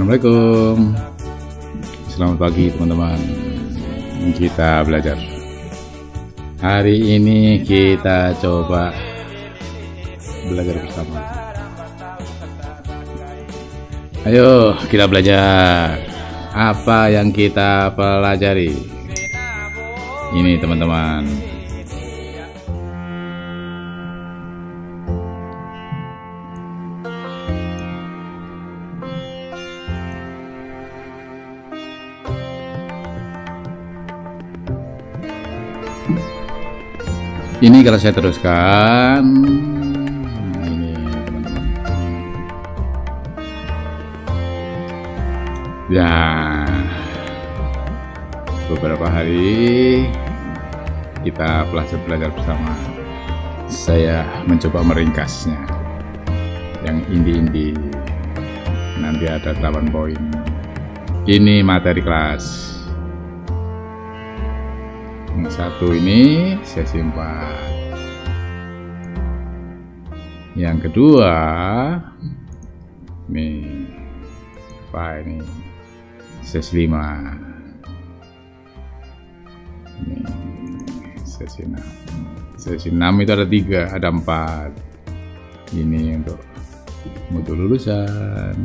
Assalamualaikum, selamat pagi teman-teman. Kita belajar. Hari ini kita coba belajar bersama. Ayo kita belajar. Apa yang kita pelajari? Ini teman-teman. Ini kalau saya teruskan, ini teman-teman. Ya, beberapa hari kita belajar bersama. Saya mencoba meringkasnya, yang inti-inti. Nanti ada 8 poin. Ini materi kelas. Yang satu ini saya simpan. Yang kedua, nih apa ini? Sesi 5. Ini sesi 6. Sesi 6 itu ada 3, ada 4. Ini untuk mutu lulusan,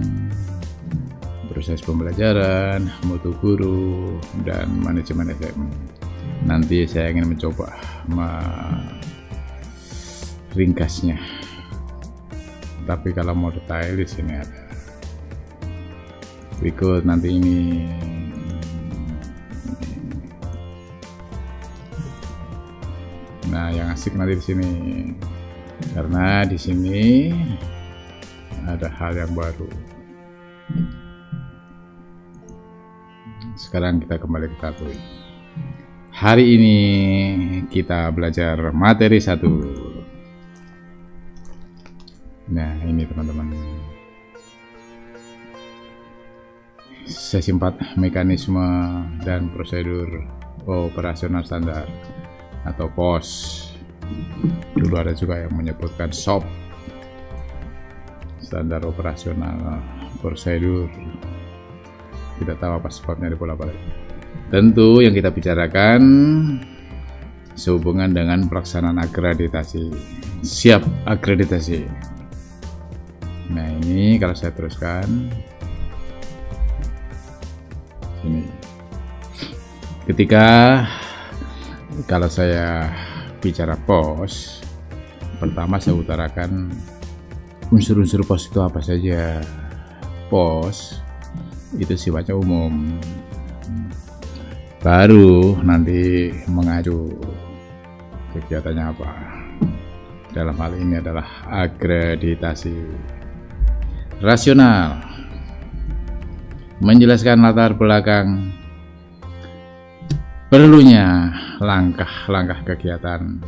proses pembelajaran, mutu guru, dan manajemen SM. Nanti saya ingin mencoba ringkasnya. Tapi kalau mau detail di sini ada. Berikut nanti ini. Nah, yang asik nanti di sini. Karena di sini ada hal yang baru. Sekarang kita kembali ke tabel. Hari ini kita belajar materi 1. Nah, ini teman-teman. Sesi 4, mekanisme dan prosedur operasional standar atau POS. Dulu ada juga yang menyebutkan SOP, standar operasional prosedur. Tidak tahu apa sebabnya dibolak-balik. Tentu yang kita bicarakan sehubungan dengan pelaksanaan akreditasi. Siap akreditasi. Nah, ini kalau saya teruskan ini. Ketika kalau saya bicara POS, pertama saya utarakan unsur-unsur POS itu apa saja. POS itu sifatnya umum. Baru nanti mengacu kegiatannya apa. Dalam hal ini adalah akreditasi. Rasional, menjelaskan latar belakang perlunya langkah-langkah kegiatan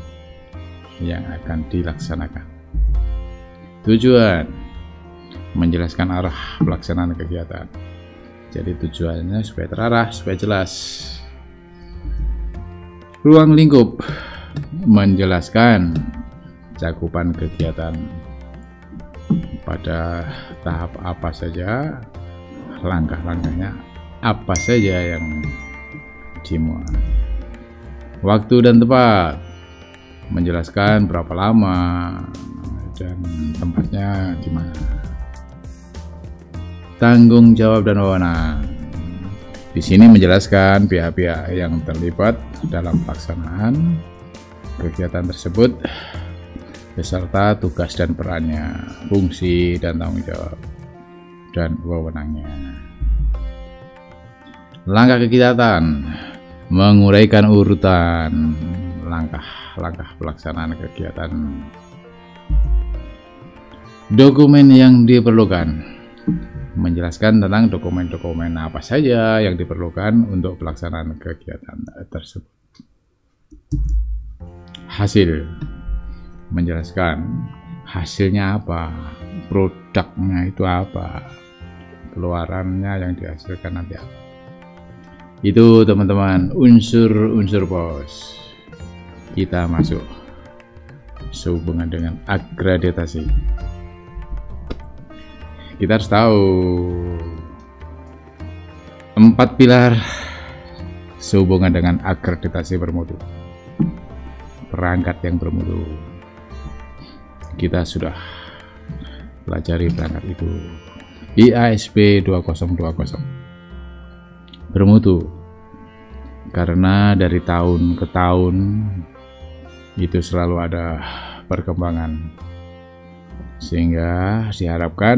yang akan dilaksanakan. Tujuan, menjelaskan arah pelaksanaan kegiatan. Jadi tujuannya supaya terarah, supaya jelas. Ruang lingkup, menjelaskan cakupan kegiatan pada tahap apa saja, langkah-langkahnya apa saja yang dimuat. Waktu dan tempat, menjelaskan berapa lama dan tempatnya di mana. Tanggung jawab dan wewenang. Di sini menjelaskan pihak-pihak yang terlibat dalam pelaksanaan kegiatan tersebut beserta tugas dan perannya, fungsi dan tanggung jawab, dan wewenangnya. Langkah kegiatan: menguraikan urutan langkah-langkah pelaksanaan kegiatan. Dokumen yang diperlukan: menjelaskan tentang dokumen-dokumen apa saja yang diperlukan untuk pelaksanaan kegiatan tersebut. Hasil: menjelaskan hasilnya apa, produknya itu apa, keluarannya yang dihasilkan nanti apa. Itu teman-teman, unsur-unsur POS. Kita masuk sehubungan dengan akreditasi. Kita harus tahu 4 pilar sehubungan dengan akreditasi bermutu. Perangkat yang bermutu, kita sudah pelajari perangkat itu. IASP 2020 bermutu karena dari tahun ke tahun itu selalu ada perkembangan, sehingga diharapkan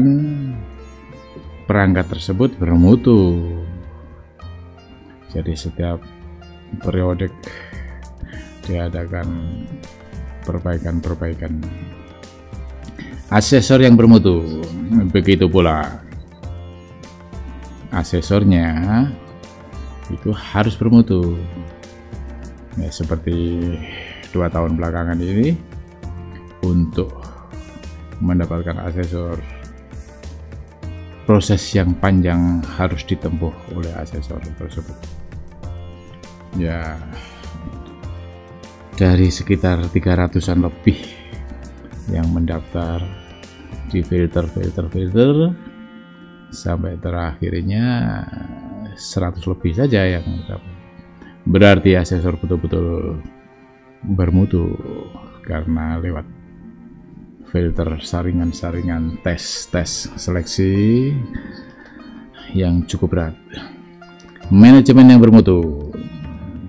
perangkat tersebut bermutu. Jadi setiap periodik diadakan perbaikan-perbaikan. Asesor yang bermutu, begitu pula asesornya itu harus bermutu. Ya, seperti 2 tahun belakangan ini, untuk mendapatkan asesor, proses yang panjang harus ditempuh oleh asesor tersebut. Ya, dari sekitar 300-an lebih yang mendaftar, di filter sampai terakhirnya 100 lebih saja yang mendapat. Berarti asesor betul-betul bermutu karena lewat filter, saringan tes seleksi yang cukup berat. Manajemen yang bermutu.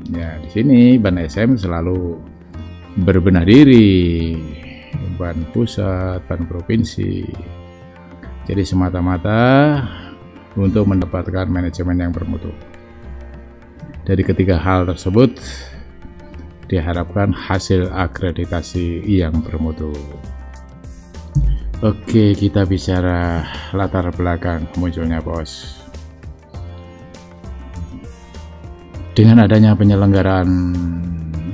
Ya, di sini Ban SM selalu berbenah diri, Ban pusat, Ban provinsi. Jadi semata-mata untuk mendapatkan manajemen yang bermutu. Dari ketiga hal tersebut diharapkan hasil akreditasi yang bermutu. Oke, kita bicara latar belakang munculnya POS. Dengan adanya penyelenggaraan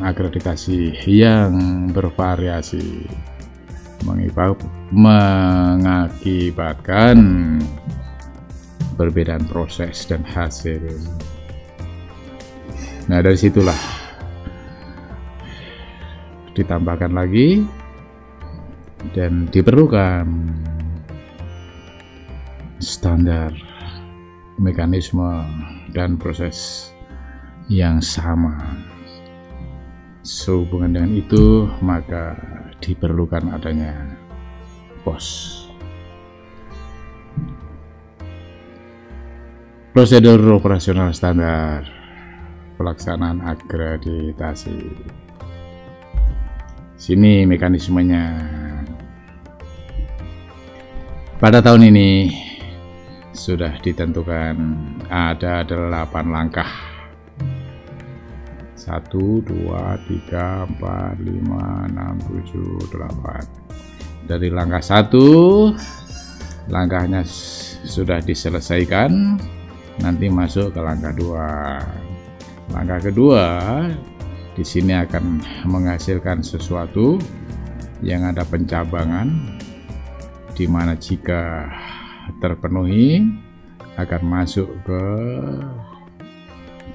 akreditasi yang bervariasi, mengakibatkan perbedaan proses dan hasil. Nah, dari situlah ditambahkan lagi dan diperlukan standar, mekanisme, dan proses yang sama. Sehubungan dengan itu, maka diperlukan adanya POS. Prosedur operasional standar pelaksanaan akreditasi. Sini mekanismenya. Pada tahun ini sudah ditentukan ada 8 langkah. 1, 2, 3, 4, 5, 6, 7, 8. Dari langkah 1, langkahnya sudah diselesaikan, nanti masuk ke langkah 2. Langkah kedua, di sini akan menghasilkan sesuatu yang ada pencabangan, di mana jika terpenuhi akan masuk ke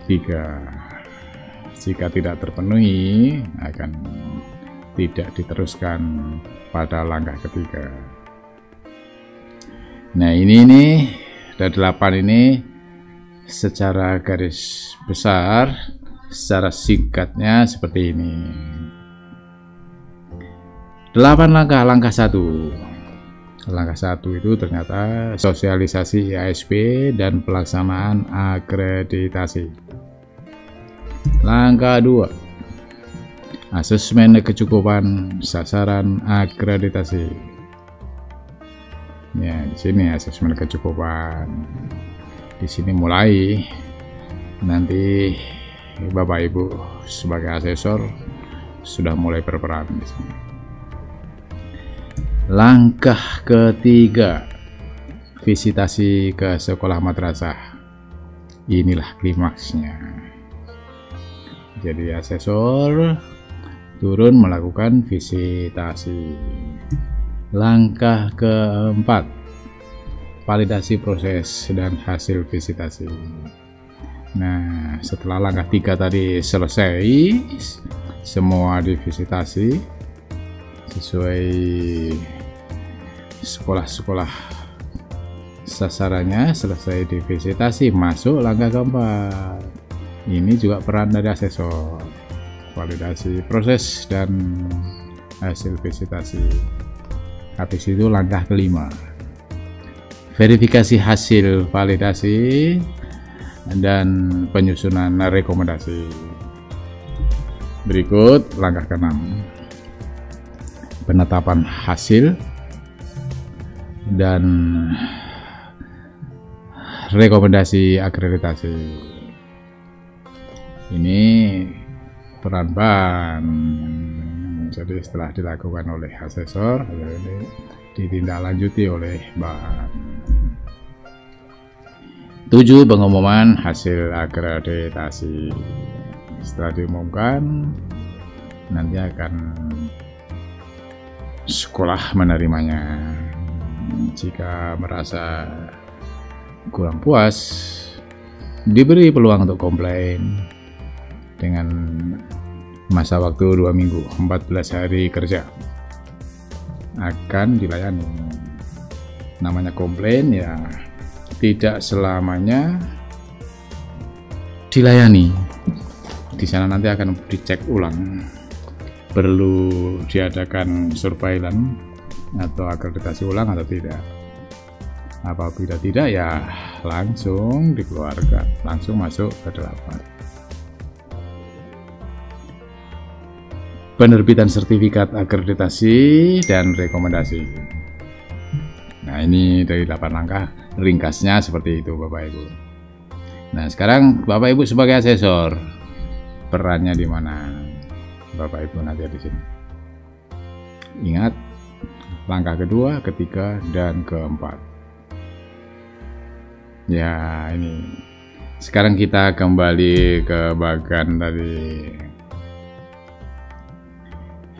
3. Jika tidak terpenuhi akan tidak diteruskan pada langkah ketiga. Nah, ini nih dari 8 ini secara garis besar, secara singkatnya seperti ini. 8 langkah. Langkah 1. Langkah 1 itu ternyata sosialisasi IASP dan pelaksanaan akreditasi. Langkah 2, asesmen kecukupan sasaran akreditasi. Ya, di sini asesmen kecukupan. Di sini mulai nanti Bapak Ibu sebagai asesor sudah mulai berperan di sini. Langkah ketiga, visitasi ke sekolah madrasah. Inilah klimaksnya. Jadi asesor turun melakukan visitasi. Langkah keempat, validasi proses dan hasil visitasi. Nah, setelah langkah 3 tadi selesai, semua divisitasi sesuai sekolah-sekolah sasarannya, selesai divisitasi, masuk langkah keempat. Ini juga peran dari asesor, validasi proses dan hasil visitasi. Habis itu langkah kelima, verifikasi hasil validasi dan penyusunan rekomendasi. Berikut langkah ke-6, penetapan hasil dan rekomendasi akreditasi. Ini peran BAN. Jadi setelah dilakukan oleh asesor, ditindaklanjuti oleh BAN. 7. Pengumuman hasil akreditasi. Setelah diumumkan, nanti akan sekolah menerimanya. Jika merasa kurang puas, diberi peluang untuk komplain dengan masa waktu 2 minggu, 14 hari kerja akan dilayani. Namanya komplain ya tidak selamanya dilayani. Di sana nanti akan dicek ulang, perlu diadakan surveillance atau akreditasi ulang atau tidak. Apabila tidak ya langsung dikeluarkan, langsung masuk ke 8. Penerbitan sertifikat akreditasi dan rekomendasi. Nah, ini dari 8 langkah, ringkasnya seperti itu Bapak Ibu. Nah, sekarang Bapak Ibu sebagai asesor, perannya di mana? Bapak Ibu nanti di sini. Ingat langkah kedua, ketiga, dan keempat. Ya, ini. Sekarang kita kembali ke bagian tadi.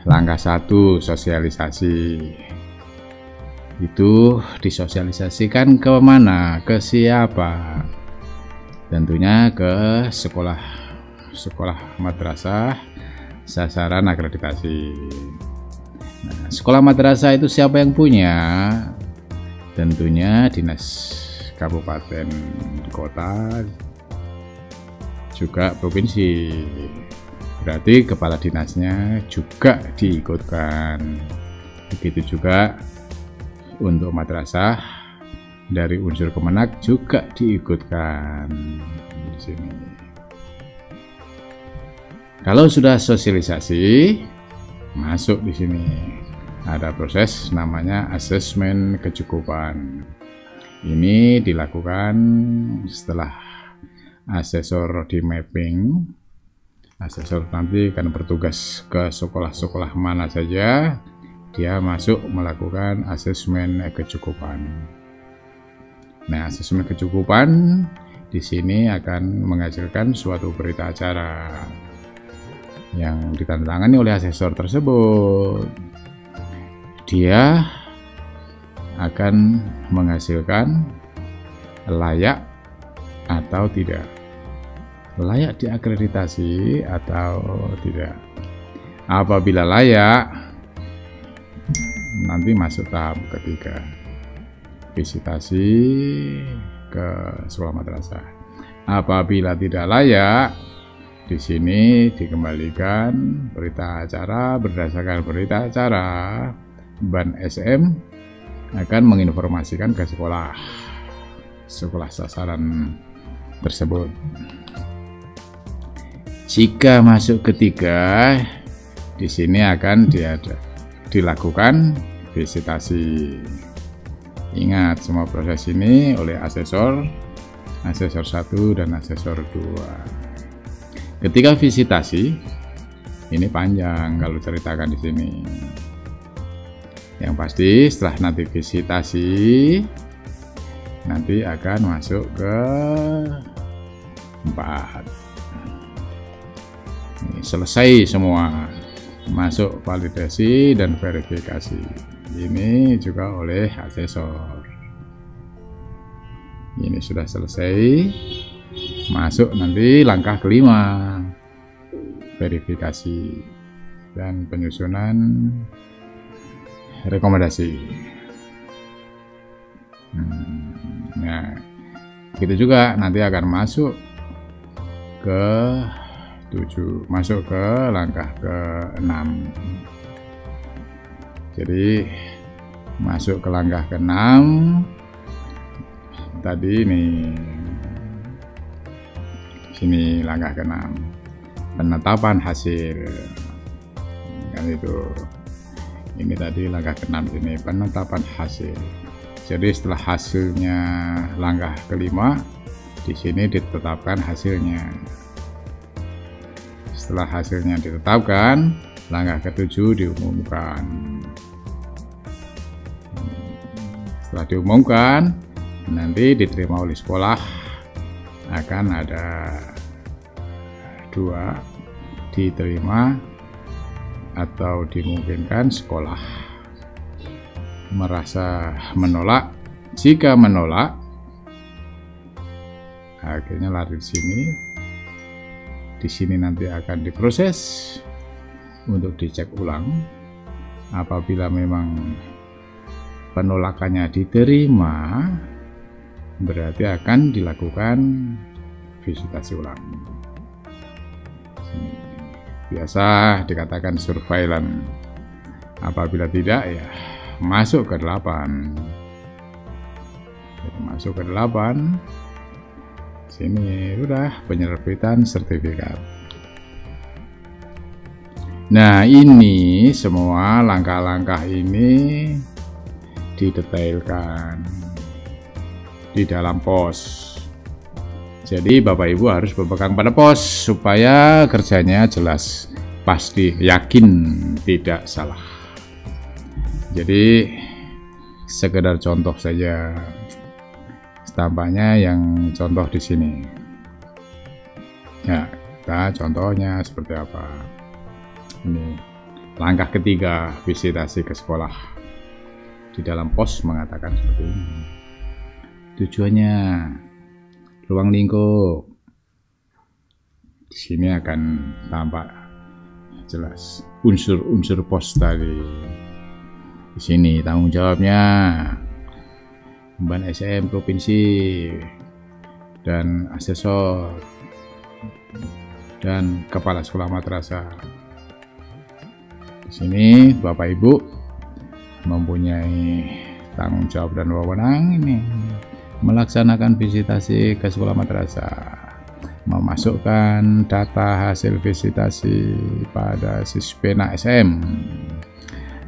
Langkah 1, sosialisasi. Itu disosialisasikan ke mana? Ke siapa? Tentunya ke sekolah madrasah sasaran akreditasi. Nah, sekolah madrasah itu siapa yang punya? Tentunya dinas kabupaten, kota, juga provinsi. Berarti kepala dinasnya juga diikutkan. Begitu juga untuk madrasah dari unsur Kemenak juga diikutkan di sini. Kalau sudah sosialisasi, masuk di sini ada proses namanya asesmen kecukupan. Ini dilakukan setelah asesor di mapping. Asesor nanti akan bertugas ke sekolah-sekolah mana saja, dia masuk melakukan asesmen kecukupan. Nah, asesmen kecukupan di sini akan menghasilkan suatu berita acara yang ditandatangani oleh asesor tersebut. Dia akan menghasilkan layak atau tidak, layak diakreditasi atau tidak. Apabila layak, nanti masuk tahap ketiga, visitasi ke sekolah madrasah. Apabila tidak layak, di sini dikembalikan berita acara. Berdasarkan berita acara, BAN SM akan menginformasikan ke sekolah sasaran tersebut. Jika masuk ketiga, Di sini akan dilakukan visitasi. Ingat, semua proses ini oleh asesor 1 dan asesor 2. Ketika visitasi, ini panjang kalau ceritakan di sini. Yang pasti setelah nanti visitasi, nanti akan masuk ke 4. Ini selesai semua, masuk validasi dan verifikasi. Ini juga oleh asesor. Ini sudah selesai, masuk nanti langkah kelima, verifikasi dan penyusunan rekomendasi. Nah, begitu juga nanti akan masuk ke 7, masuk ke langkah ke-6. Jadi masuk ke langkah ke-6 tadi nih, sini langkah ke-6, penetapan hasil, kan itu. Ini tadi langkah ke-6, ini penetapan hasil. Jadi setelah hasilnya langkah kelima, di sini ditetapkan hasilnya. Setelah hasilnya ditetapkan, langkah ke-7 diumumkan. Setelah diumumkan, nanti diterima oleh sekolah, akan ada 2, diterima atau dimungkinkan sekolah merasa menolak. Jika menolak, akhirnya lari di sini. Di sini nanti akan diproses untuk dicek ulang. Apabila memang penolakannya diterima, berarti akan dilakukan visitasi ulang. Biasa dikatakan surveillance. Apabila tidak, ya masuk ke 8. Jadi masuk ke 8. Sini udah penerbitan sertifikat. Nah, ini semua langkah-langkah ini didetailkan di dalam pos. Jadi Bapak Ibu harus berpegang pada pos supaya kerjanya jelas, pasti, yakin tidak salah. Jadi sekedar contoh saja, tampaknya yang contoh di sini. Ya, kita contohnya seperti apa. Ini langkah ketiga, visitasi ke sekolah. Di dalam pos mengatakan seperti ini. Tujuannya ruang lingkup. Di sini akan tampak jelas unsur-unsur pos tadi. Di sini tanggung jawabnya Ban SM provinsi dan asesor dan kepala sekolah madrasah. Di sini Bapak Ibu mempunyai tanggung jawab dan wewenang ini melaksanakan visitasi ke sekolah madrasah, memasukkan data hasil visitasi pada Sispena SM,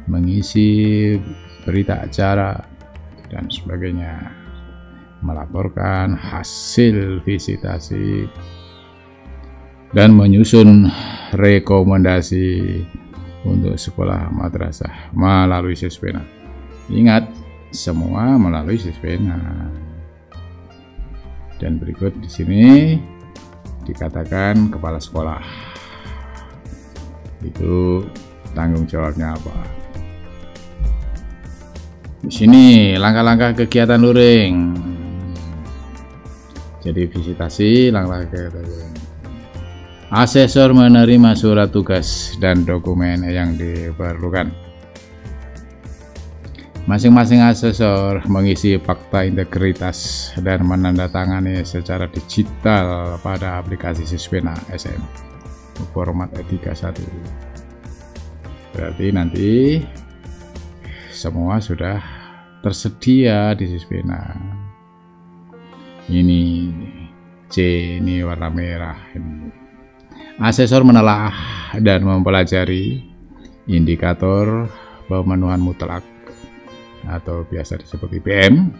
mengisi berita acara dan sebagainya, melaporkan hasil visitasi dan menyusun rekomendasi untuk sekolah madrasah melalui Sispena. Ingat, semua melalui Sispena. Dan berikut di sini dikatakan kepala sekolah itu tanggung jawabnya apa. Di sini langkah-langkah kegiatan luring. Jadi visitasi, langkah kegiatan luring. Asesor menerima surat tugas dan dokumen yang diperlukan. Masing-masing asesor mengisi fakta integritas dan menandatangani secara digital pada aplikasi Sispena SM format E31. Berarti nanti semua sudah tersedia di Sispena. Ini C, ini warna merah ini. Asesor menelaah dan mempelajari indikator pemenuhan mutlak atau biasa disebut IPM,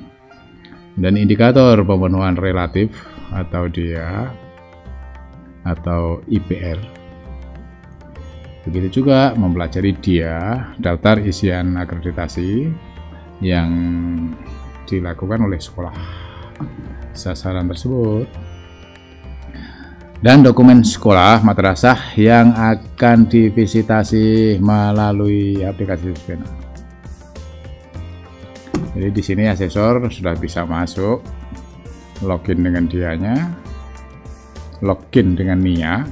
dan indikator pemenuhan relatif atau DIA atau IPR. Begitu juga mempelajari DIA, daftar isian akreditasi yang dilakukan oleh sekolah sasaran tersebut, dan dokumen sekolah madrasah yang akan divisitasi melalui aplikasi Sispena. Jadi di sini asesor sudah bisa masuk, login dengan dianya, login dengan NIA,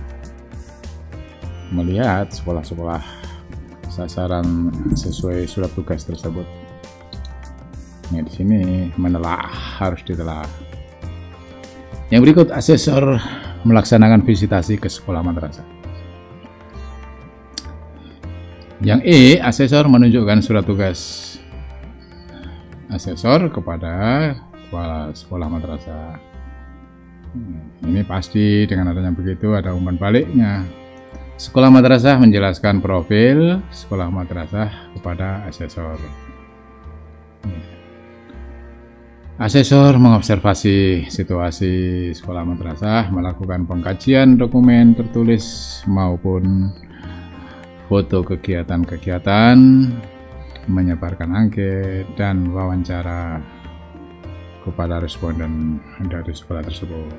melihat sekolah-sekolah sasaran sesuai surat tugas tersebut. Nah, di sini menelaah, harus ditelaah. Yang berikut, asesor melaksanakan visitasi ke sekolah madrasah. Yang E, asesor menunjukkan surat tugas asesor kepada kepala sekolah madrasah. Ini pasti dengan adanya begitu ada umpan baliknya. Sekolah madrasah menjelaskan profil sekolah madrasah kepada asesor. Asesor mengobservasi situasi sekolah madrasah, melakukan pengkajian dokumen tertulis maupun foto kegiatan-kegiatan, menyebarkan angket dan wawancara kepada responden dari sekolah tersebut.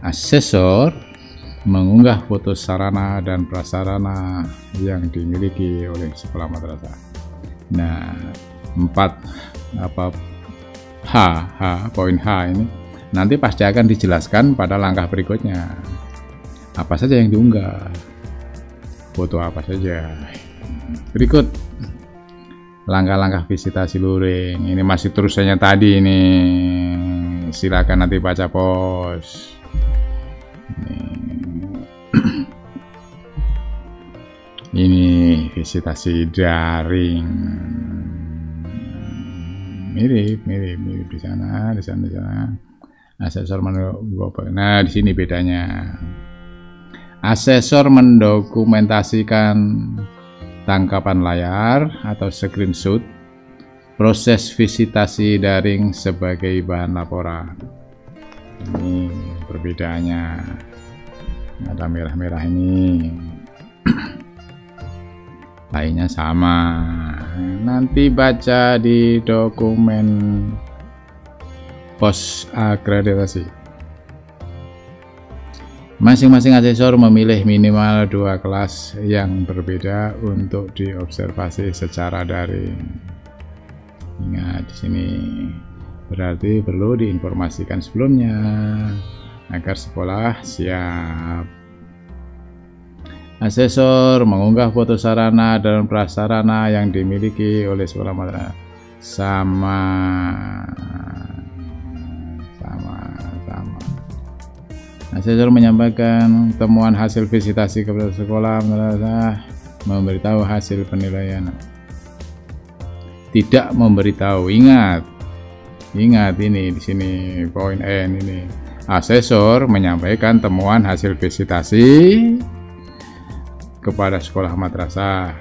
Asesor mengunggah foto sarana dan prasarana yang dimiliki oleh sekolah madrasah. Nah, poin H ini nanti pasti akan dijelaskan pada langkah berikutnya. Apa saja yang diunggah, foto apa saja. Berikut langkah-langkah visitasi luring. Ini masih terusannya tadi ini. Silakan nanti baca pos. Ini visitasi daring. Mirip di sana. Asesor mendokumentasikan. Nah, di sini bedanya. Asesor mendokumentasikan tangkapan layar atau screenshot proses visitasi daring sebagai bahan laporan. Ini perbedaannya, ada merah-merah ini. Lainnya sama, nanti baca di dokumen pos akreditasi. Masing-masing asesor memilih minimal 2 kelas yang berbeda untuk diobservasi secara daring. Ingat, di sini berarti perlu diinformasikan sebelumnya agar sekolah siap. Asesor mengunggah foto sarana dan prasarana yang dimiliki oleh sekolah madrasah. Sama. Asesor menyampaikan temuan hasil visitasi kepada sekolah madrasah, memberitahu hasil penilaian. Tidak memberitahu. Ingat ini di sini poin N ini. Asesor menyampaikan temuan hasil visitasi kepada sekolah madrasah,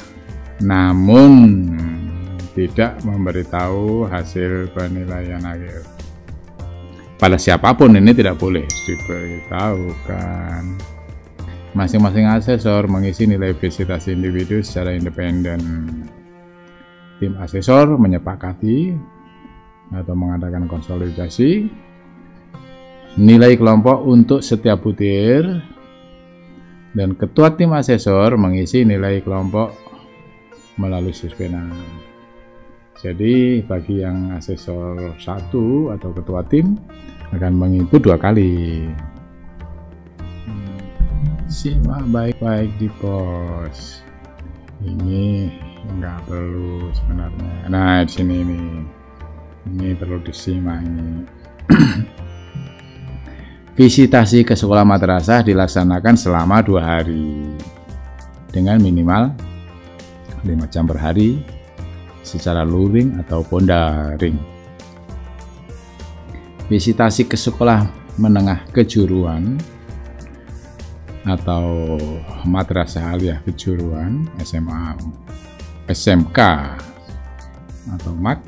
namun tidak memberitahu hasil penilaian akhir. Pada siapapun ini tidak boleh diberitahukan. Masing-masing asesor mengisi nilai visitasi individu secara independen. Tim asesor menyepakati atau mengadakan konsolidasi nilai kelompok untuk setiap butir, dan ketua tim asesor mengisi nilai kelompok melalui Sispena. Jadi bagi yang asesor 1 atau ketua tim akan menginput 2 kali. Simak baik-baik di pos. Ini enggak perlu sebenarnya. Nah, di sini ini perlu disimak ini. Visitasi ke sekolah madrasah dilaksanakan selama 2 hari dengan minimal 5 jam per hari secara luring ataupun daring. Visitasi ke sekolah menengah kejuruan atau Madrasah Aliyah Kejuruan, SMA, SMK atau MAK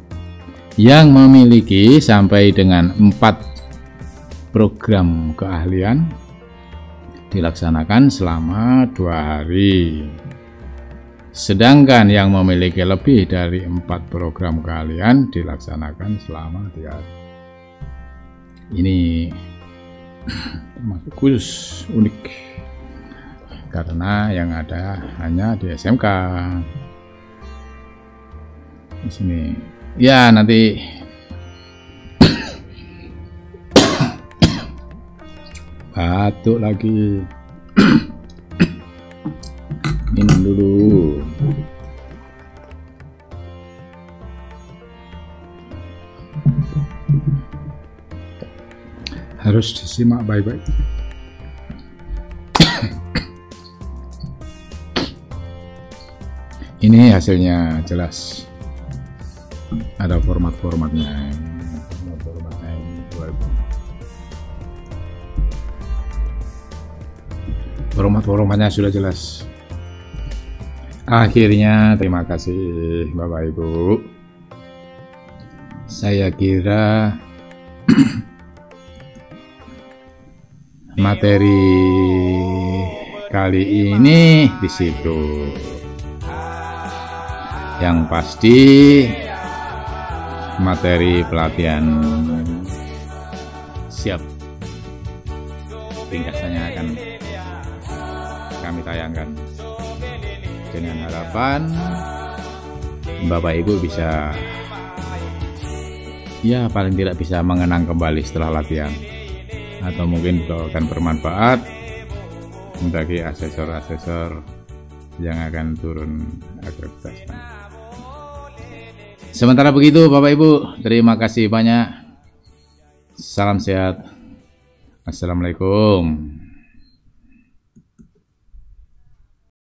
yang memiliki sampai dengan 4 program keahlian dilaksanakan selama 2 hari. Sedangkan yang memiliki lebih dari 4 program keahlian dilaksanakan selama 3 hari. Ini termasuk khusus, unik, karena yang ada hanya di SMK. Di sini ya nanti batuk lagi. Minum dulu. Harus disimak baik-baik. Ini hasilnya jelas. Ada formatnya. Formatnya sudah jelas. Akhirnya terima kasih Bapak Ibu. Saya kira materi kali ini di situ. Yang pasti materi pelatihan siap, ringkasannya akan kami tayangkan dengan harapan Bapak Ibu bisa, ya paling tidak bisa mengenang kembali setelah latihan, atau mungkin juga akan bermanfaat bagi asesor-asesor yang akan turun akreditasi. Sementara begitu Bapak Ibu, terima kasih banyak. Salam sehat. Assalamualaikum.